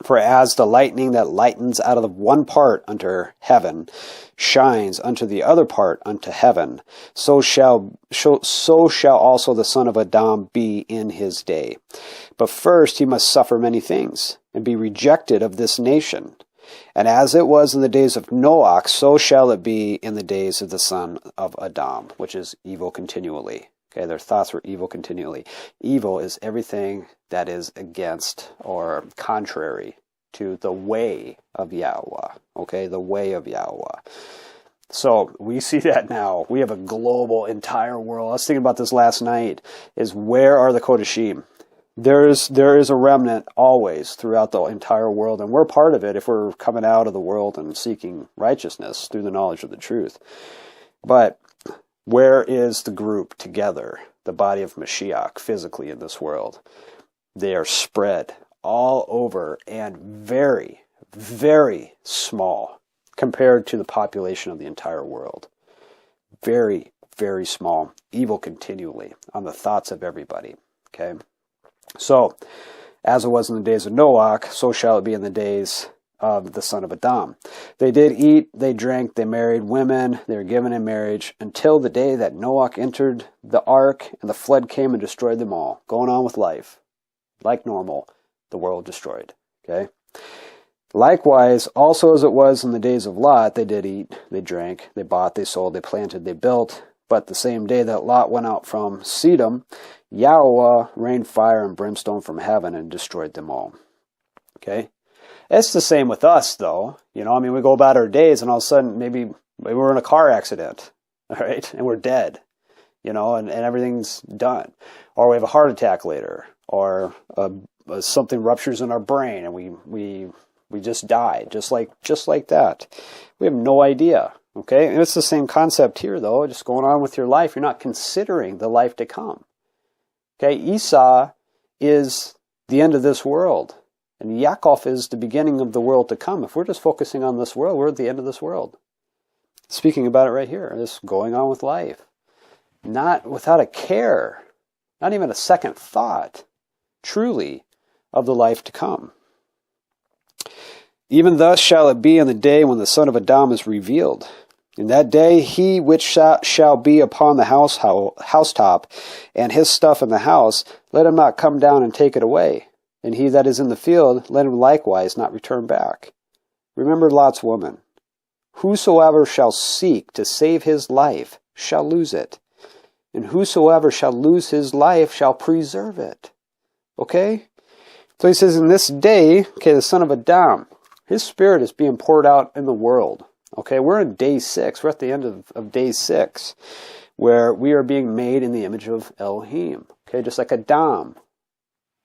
For as the lightning that lightens out of one part unto heaven shines unto the other part unto heaven, so shall also the son of Adam be in his day. But first he must suffer many things, and be rejected of this nation. And as it was in the days of Noach, so shall it be in the days of the son of Adam, which is evil continually. Okay, their thoughts were evil continually. Evil is everything that is against or contrary to the way of YAHUAH. Okay, the way of YAHUAH. So we see that now. We have a global, entire world. I was thinking about this last night, is where are the Kodashim? There is a remnant always throughout the entire world, and we're part of it if we're coming out of the world and seeking righteousness through the knowledge of the truth. But where is the group together, the body of Mashiach, physically in this world? They are spread all over and very, very small compared to the population of the entire world. Very, very small. Evil continually on the thoughts of everybody. Okay? So, as it was in the days of Noach, so shall it be in the days of the son of Adam. They did eat, they drank, they married women, they were given in marriage, until the day that Noach entered the ark, and the flood came and destroyed them all. Going on with life, like normal, the world destroyed. Okay? Likewise, also as it was in the days of Lot, they did eat, they drank, they bought, they sold, they planted, they built. But the same day that Lot went out from Sodom, YAHUAH rained fire and brimstone from heaven and destroyed them all. Okay? It's the same with us, though. You know, I mean, we go about our days, and all of a sudden, maybe we're in a car accident, all right, and we're dead, you know, and everything's done. Or we have a heart attack later. or something ruptures in our brain and we just die, just like that. We have no idea. Okay, and it's the same concept here, though. Just going on with your life, you're not considering the life to come. Okay, Esau is the end of this world, and Yaakov is the beginning of the world to come. If we're just focusing on this world, we're at the end of this world. Speaking about it right here, just going on with life, not without a care, not even a second thought, truly, of the life to come. Even thus shall it be in the day when the son of Adam is revealed. In that day he which shall be upon the housetop, and his stuff in the house, let him not come down and take it away. And he that is in the field, let him likewise not return back. Remember Lot's woman. Whosoever shall seek to save his life shall lose it. And whosoever shall lose his life shall preserve it. Okay? So he says, in this day, okay, the son of Adam, his spirit is being poured out in the world. Okay, we're in day 6. We're at the end of day 6, where we are being made in the image of Elohim. Okay, just like Adam,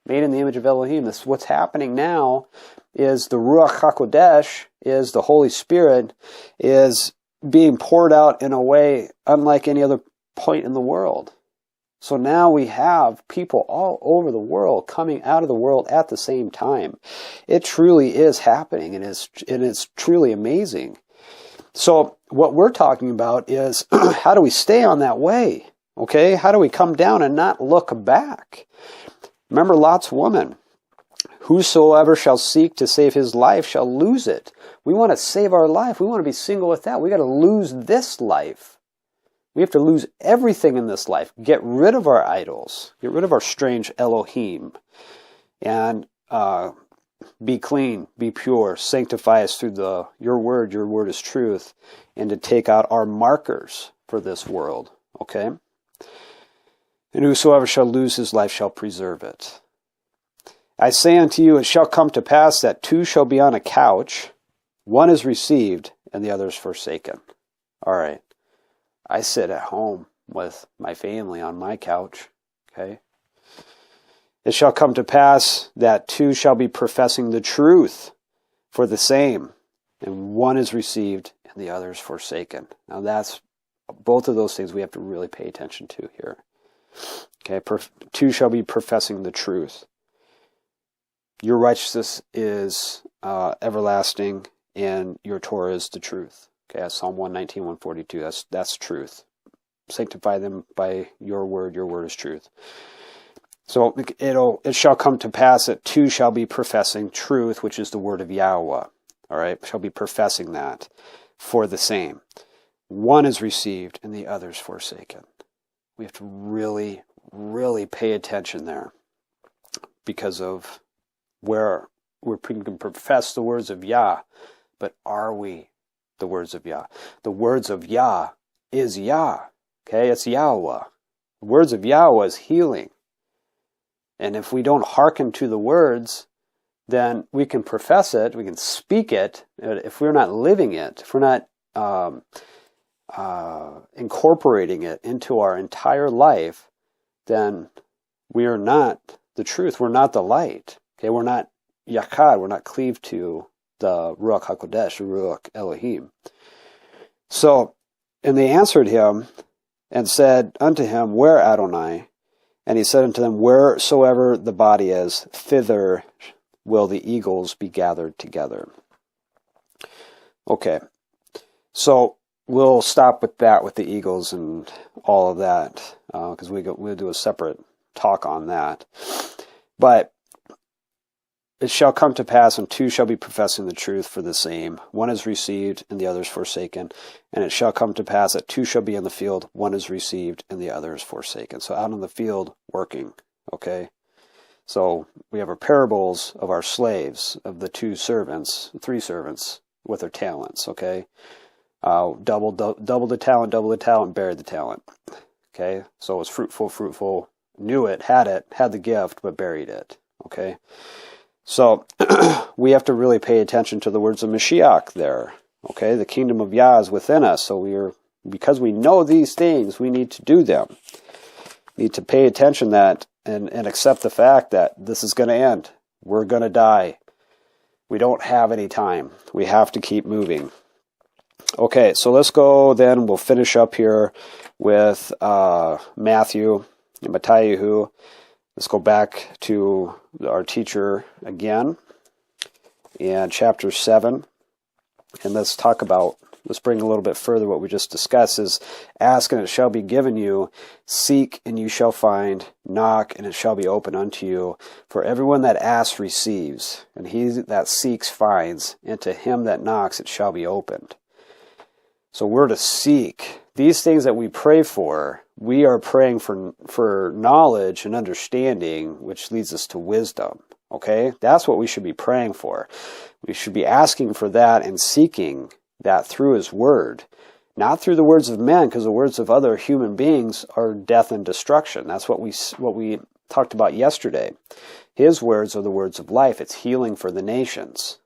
made in the image of Elohim. This what's happening now is the Ruach HaKodesh, is the Holy Spirit, is being poured out in a way unlike any other point in the world. So now we have people all over the world coming out of the world at the same time. It truly is happening, and it's truly amazing. So what we're talking about is how do we stay on that way? Okay, how do we come down and not look back? Remember Lot's woman. Whosoever shall seek to save his life shall lose it. We want to save our life. We want to be single with that. We got to lose this life. We have to lose everything in this life. Get rid of our idols. Get rid of our strange Elohim. And be clean, be pure, sanctify us through your word is truth, and to take out our markers for this world, okay? And whosoever shall lose his life shall preserve it. I say unto you, it shall come to pass that 2 shall be on a couch, one is received, and the other is forsaken. All right, I sit at home with my family on my couch, okay? It shall come to pass that 2 shall be professing the truth for the same, and one is received and the other is forsaken. Now that's both of those things we have to really pay attention to here. Okay, 2 shall be professing the truth. Your righteousness is everlasting, and your Torah is the truth. Okay, that's Psalm 119, 142. That's truth. Sanctify them by your word is truth. So it shall come to pass that 2 shall be professing truth, which is the word of YAHUAH. All right, shall be professing that for the same. One is received and the other is forsaken. We have to really, really pay attention there, because of where we can profess the words of Yah, but are we the words of Yah? The words of Yah is Yah. Okay, it's YAHUAH. The words of YAHUAH is healing. And if we don't hearken to the words, then we can profess it, we can speak it. If we're not living it, if we're not incorporating it into our entire life, then we are not the truth. We're not the light. Okay, we're not Yakad. We're not cleaved to the Ruach HaKodesh, Ruach Elohim. So, and they answered him and said unto him, Where, Adonai? And he said unto them, Wheresoever the body is, thither will the eagles be gathered together. Okay, so we'll stop with that, with the eagles and all of that, because we'll do a separate talk on that. But it shall come to pass, and 2 shall be professing the truth for the same. One is received, and the other is forsaken. And it shall come to pass that 2 shall be in the field, one is received, and the other is forsaken. So out in the field, working, okay? So we have our parables of our slaves, of the 3 servants, with their talents, okay? Double the talent, buried the talent. Okay, so it was fruitful, knew it, had the gift, but buried it. Okay, so we have to really pay attention to the words of Mashiach there. Okay, the kingdom of Yah is within us, so because we know these things, we need to do them. We need to pay attention that and accept the fact that this is going to end. We're going to die. We don't have any time. We have to keep moving. Okay, so let's go then. We'll finish up here with Matthew and Matthew. Let's go back to our teacher again in chapter 7. And let's bring a little bit further what we just discussed is, ask and it shall be given you, seek and you shall find, knock and it shall be opened unto you. For everyone that asks receives, and he that seeks finds, and to him that knocks it shall be opened. So we're to seek. These things that we pray for, we are praying for knowledge and understanding, which leads us to wisdom. Okay? That's what we should be praying for. We should be asking for that and seeking that through His Word. Not through the words of men, because the words of other human beings are death and destruction. That's what we talked about yesterday. His words are the words of life. It's healing for the nations.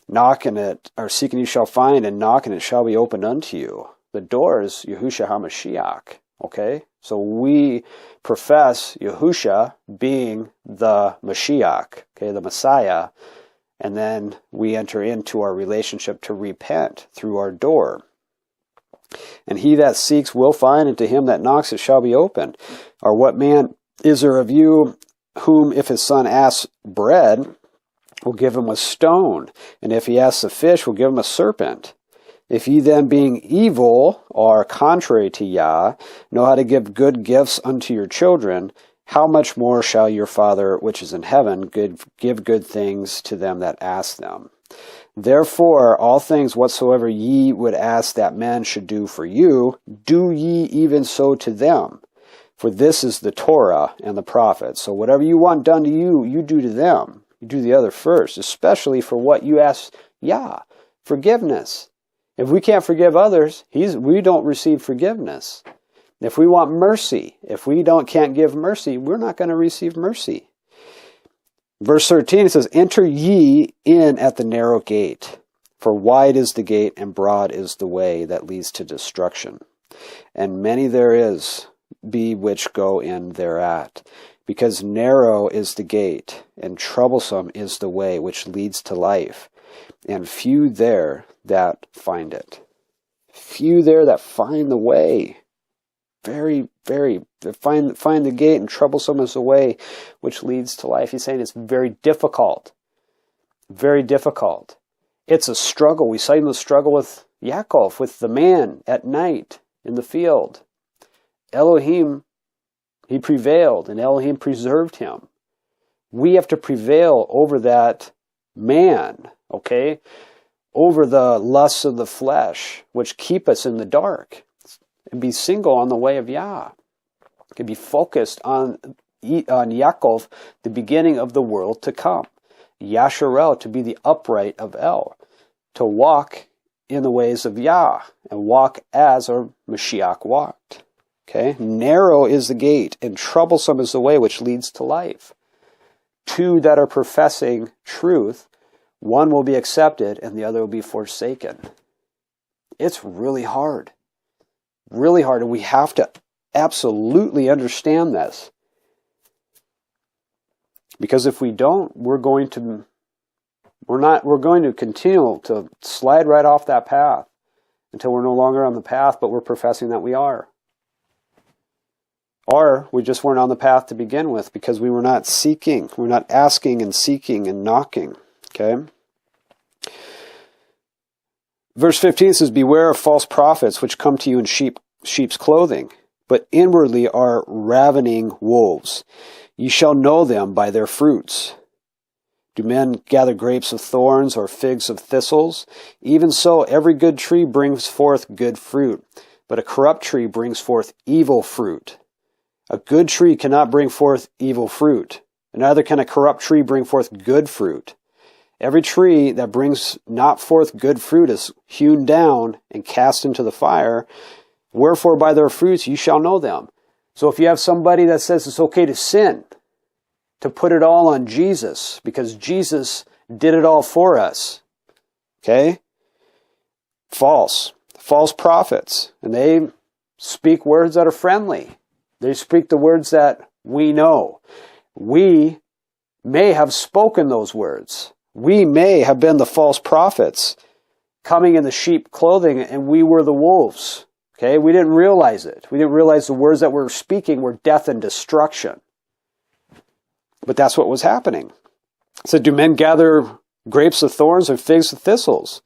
Knock and it, or seek and you shall find, and knock and it shall be opened unto you. The door is YAHUSHA HA'MASHIACH. Okay? So we profess YAHUSHA being the Mashiach, okay, the Messiah, and then we enter into our relationship to repent through our door. And he that seeks will find, and to him that knocks it shall be opened. Or what man is there of you whom if his son asks bread, will give him a stone, and if he asks a fish, will give him a serpent? If ye then, being evil, or contrary to Yah, know how to give good gifts unto your children, how much more shall your Father which is in heaven give good things to them that ask them? Therefore, all things whatsoever ye would ask that men should do for you, do ye even so to them. For this is the Torah and the prophets. So whatever you want done to you, you do to them. You do the other first, especially for what you ask Yah, forgiveness. If we can't forgive others, we don't receive forgiveness. If we want mercy, if we can't give mercy, we're not going to receive mercy. Verse 13, it says, enter ye in at the narrow gate, for wide is the gate and broad is the way that leads to destruction. And many there be which go in thereat. Because narrow is the gate, and troublesome is the way which leads to life, and few there that find it. Few there that find the way. Very, very, find the gate, and troublesome is the way which leads to life. He's saying it's very difficult. Very difficult. It's a struggle. We saw the struggle with Yaakov, with the man at night in the field. Elohim, he prevailed, and Elohim preserved him. We have to prevail over that man, okay? Over the lusts of the flesh, which keep us in the dark. And be single on the way of Yah. Can be focused on Yaakov, the beginning of the world to come. Yasharel, to be the upright of El. To walk in the ways of Yah, and walk as our Mashiach walked. Okay? Narrow is the gate, and troublesome is the way which leads to life. Two that are professing truth, one will be accepted, and the other will be forsaken. It's really hard. Really hard, and we have to absolutely understand this. Because if we don't, we're going to continue to slide right off that path until we're no longer on the path, but we're professing that we are. Or we just weren't on the path to begin with because we were not seeking. We're not asking and seeking and knocking. Okay? Verse 15 says, beware of false prophets which come to you in sheep's clothing, but inwardly are ravening wolves. Ye shall know them by their fruits. Do men gather grapes of thorns or figs of thistles? Even so, every good tree brings forth good fruit, but a corrupt tree brings forth evil fruit. A good tree cannot bring forth evil fruit, and neither can a corrupt tree bring forth good fruit. Every tree that brings not forth good fruit is hewn down and cast into the fire. Wherefore by their fruits ye shall know them. So if you have somebody that says it's okay to sin, to put it all on Jesus, because Jesus did it all for us, okay? False prophets, and they speak words that are friendly. They speak the words that We know. We may have spoken those words. We may have been the false prophets coming in the sheep clothing, and we were the wolves. Okay, we didn't realize it. We didn't realize the words that we were speaking were death and destruction. But that's what was happening. It said, do men gather grapes of thorns or figs of thistles?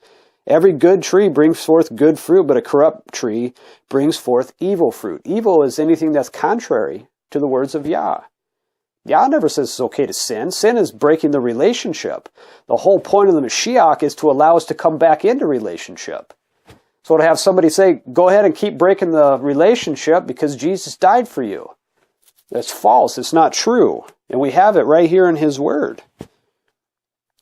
Every good tree brings forth good fruit, but a corrupt tree brings forth evil fruit. Evil is anything that's contrary to the words of Yah. Yah never says it's okay to sin. Sin is breaking the relationship. The whole point of the Mashiach is to allow us to come back into relationship. So to have somebody say, go ahead and keep breaking the relationship because Jesus died for you. That's false. It's not true. And we have it right here in His Word.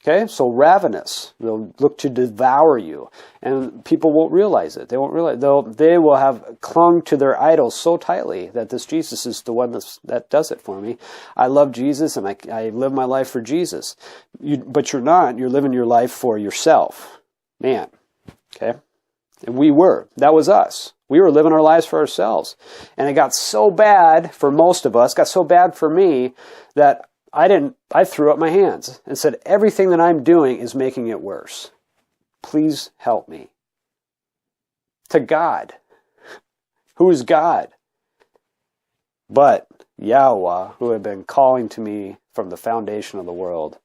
Okay, so ravenous. They'll look to devour you. And people won't realize it. They won't realize. They will have clung to their idols so tightly that this Jesus is the one that does it for me. I love Jesus and I live my life for Jesus. But you're not. You're living your life for yourself. Man. Okay? And we were. That was us. We were living our lives for ourselves. And it got so bad for most of us, got so bad for me, that I threw up my hands and said, everything that I'm doing is making it worse. Please help me. To God. Who is God? But YAHUAH, who had been calling to me from the foundation of the world,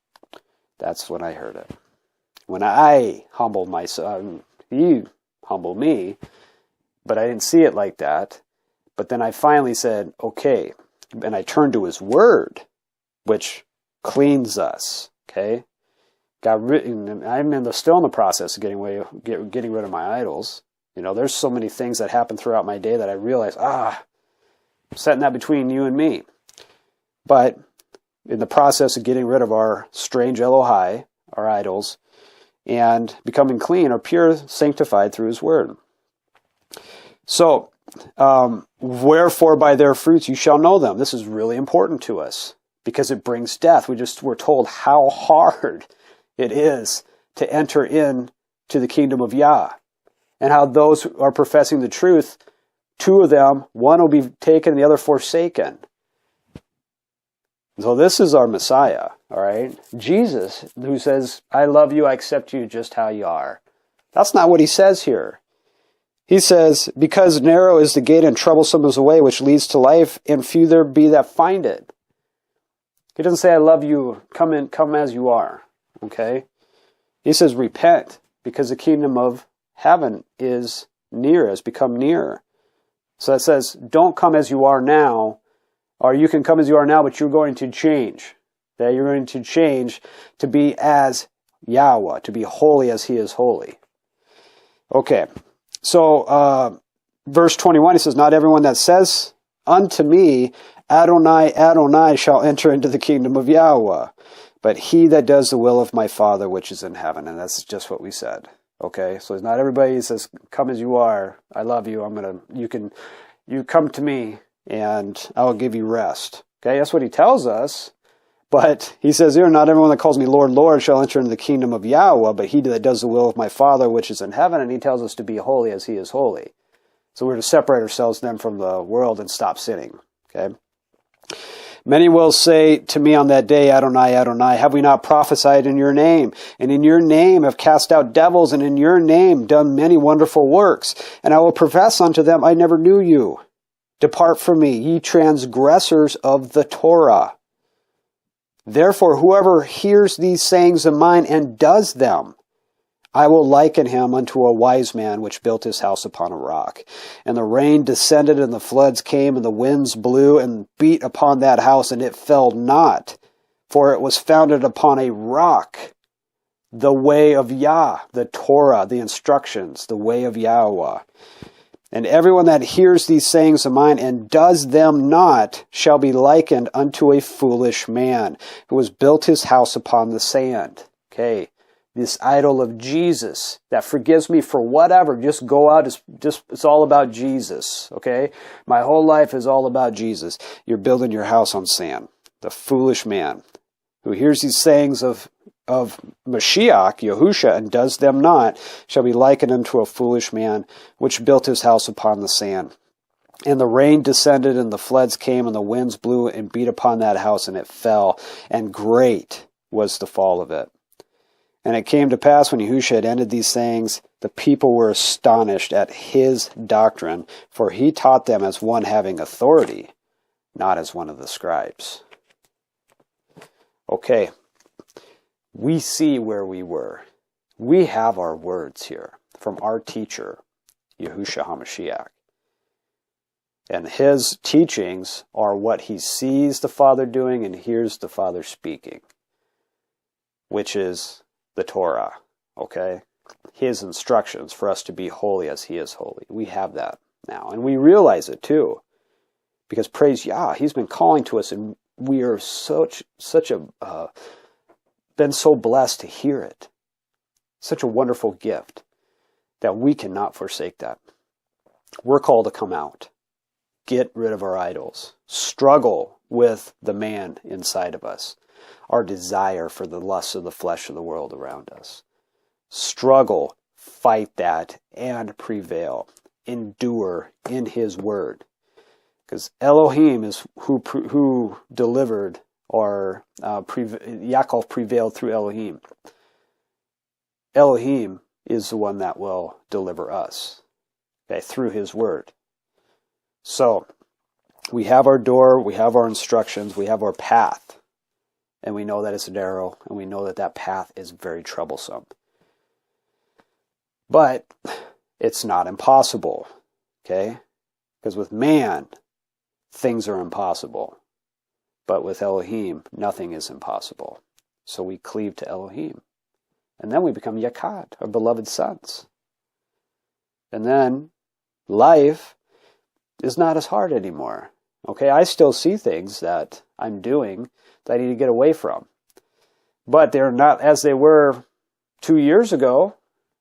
that's when I heard it. When I humbled myself, He humbled me, but I didn't see it like that. But then I finally said, okay, and I turned to His Word, which cleans us. Okay, I'm still in the process of getting rid of my idols. You know, there's so many things that happen throughout my day that I realize, I'm setting that between you and me. But in the process of getting rid of our strange Elohai, our idols, and becoming clean or pure, sanctified through His Word. So, wherefore by their fruits you shall know them. This is really important to us because it brings death. We're told how hard it is to enter in to the kingdom of Yah, and how those who are professing the truth, two of them, one will be taken and the other forsaken. So this is our Messiah, all right? Jesus, who says, I love you, I accept you just how you are. That's not what He says here. He says, because narrow is the gate and troublesome is the way which leads to life, and few there be that find it. He doesn't say, I love you, come as you are, okay? He says, repent, because the kingdom of heaven is near, has become near. So it says, don't come as you are now, or you can come as you are now, but you're going to change. Okay? You're going to change to be as YAHUAH, to be holy as He is holy. Okay, so verse 21, He says, not everyone that says unto me, Adonai, Adonai, shall enter into the kingdom of YAHUAH, but he that does the will of my Father which is in heaven. And that's just what we said. Okay, so it's not everybody who says, come as you are, I love you, you come to me, and I will give you rest. Okay, that's what He tells us. But He says here, not everyone that calls me Lord, Lord shall enter into the kingdom of YAHUAH, but he that does the will of my Father which is in heaven. And He tells us to be holy as He is holy. So we're to separate ourselves then from the world and stop sinning. Okay. Many will say to me on that day, Adonai, Adonai, have we not prophesied in your name? And in your name have cast out devils, and in your name done many wonderful works. And I will profess unto them, I never knew you. Depart from me, ye transgressors of the Torah. Therefore, whoever hears these sayings of mine and does them, I will liken him unto a wise man which built his house upon a rock. And the rain descended, and the floods came, and the winds blew and beat upon that house, and it fell not, for it was founded upon a rock. The way of Yah, the Torah, the instructions, the way of YAHUAH. And everyone that hears these sayings of mine and does them not shall be likened unto a foolish man who has built his house upon the sand. Okay, this idol of Jesus that forgives me for whatever, just go out, it's all about Jesus. Okay, my whole life is all about Jesus. You're building your house on sand. The foolish man who hears these sayings of Mashiach, YAHUSHA, and does them not, shall be likened unto a foolish man which built his house upon the sand. And the rain descended, and the floods came, and the winds blew and beat upon that house, and it fell, and great was the fall of it. And it came to pass, when YAHUSHA had ended these things, the people were astonished at his doctrine, for he taught them as one having authority, not as one of the scribes. Okay, we see where we were. We have our words here from our teacher, YAHUSHA HA'MASHIACH. And his teachings are what he sees the Father doing and hears the Father speaking, which is the Torah, okay? His instructions for us to be holy as he is holy. We have that now, and we realize it too, because praise Yah, he's been calling to us, and we are been so blessed to hear it. Such a wonderful gift that we cannot forsake that. We're called to come out. Get rid of our idols. Struggle with the man inside of us. Our desire for the lusts of the flesh of the world around us. Struggle, fight that, and prevail. Endure in his word. Because Elohim is who delivered, or Yaakov prevailed through Elohim. Elohim is the one that will deliver us, okay, through his word. So, we have our door, we have our instructions, we have our path, and we know that it's narrow, and we know that that path is very troublesome. But it's not impossible, okay? Because with man, things are impossible. But with Elohim, nothing is impossible. So we cleave to Elohim. And then we become Yakad, our beloved sons. And then life is not as hard anymore. Okay, I still see things that I'm doing that I need to get away from. But they're not as they were 2 years ago,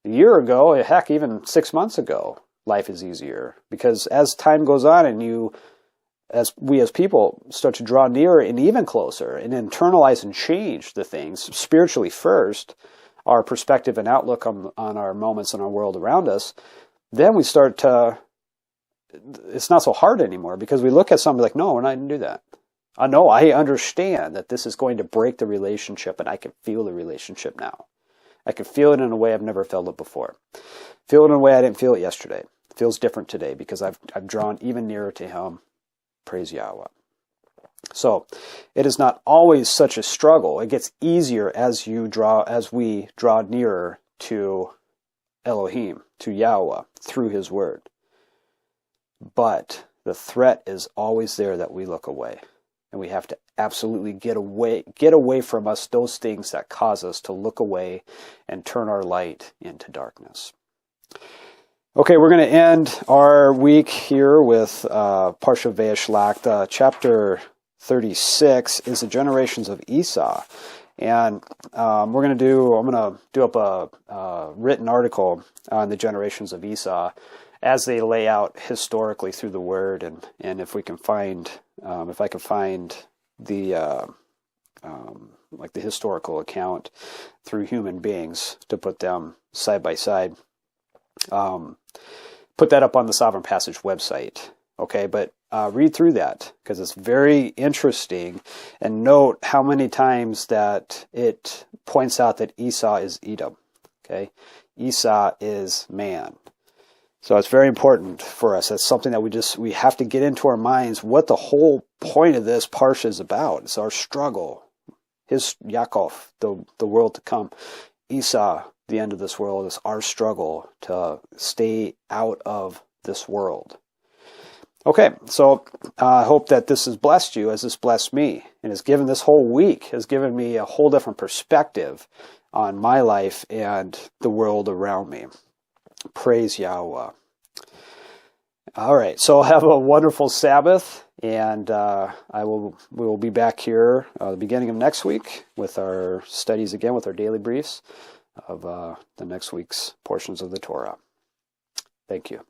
a year ago, heck, even 6 months ago. Life is easier. Because as time goes on and we as people start to draw nearer and even closer and internalize and change the things spiritually first, our perspective and outlook on our moments and our world around us, then we start to, it's not so hard anymore, because we look at something like, no, we're not going to do that. No, I understand that this is going to break the relationship, and I can feel the relationship now. I can feel it in a way I've never felt it before. Feel it in a way I didn't feel it yesterday. It feels different today because I've drawn even nearer to him. Praise YAHUAH. So, it is not always such a struggle. It gets easier as we draw nearer to Elohim, to YAHUAH, through his word. But the threat is always there that we look away. And we have to absolutely get away from us those things that cause us to look away and turn our light into darkness. Okay, we're going to end our week here with Parsha Vayishlach. Chapter 36 is the generations of Esau. And I'm going to do up a written article on the generations of Esau as they lay out historically through the word, and if we can find, if I can find the like the historical account through human beings to put them side by side, put that up on the Sovereign Passage website. Okay, but read through that because it's very interesting, and note how many times that it points out that Esau is Edom. Okay, Esau is man. So it's very important for us. That's something that we have to get into our minds what the whole point of this Parsha is about. It's our struggle. His Yaakov, the world to come. Esau, the end of this world, is our struggle to stay out of this world. Okay, so I hope that this has blessed you as this blessed me, and has given this whole week, has given me a whole different perspective on my life and the world around me. Praise YAHUAH. All right, so have a wonderful Sabbath, and we will be back here the beginning of next week with our studies again, with our daily briefs of the next week's portions of the Torah. Thank you.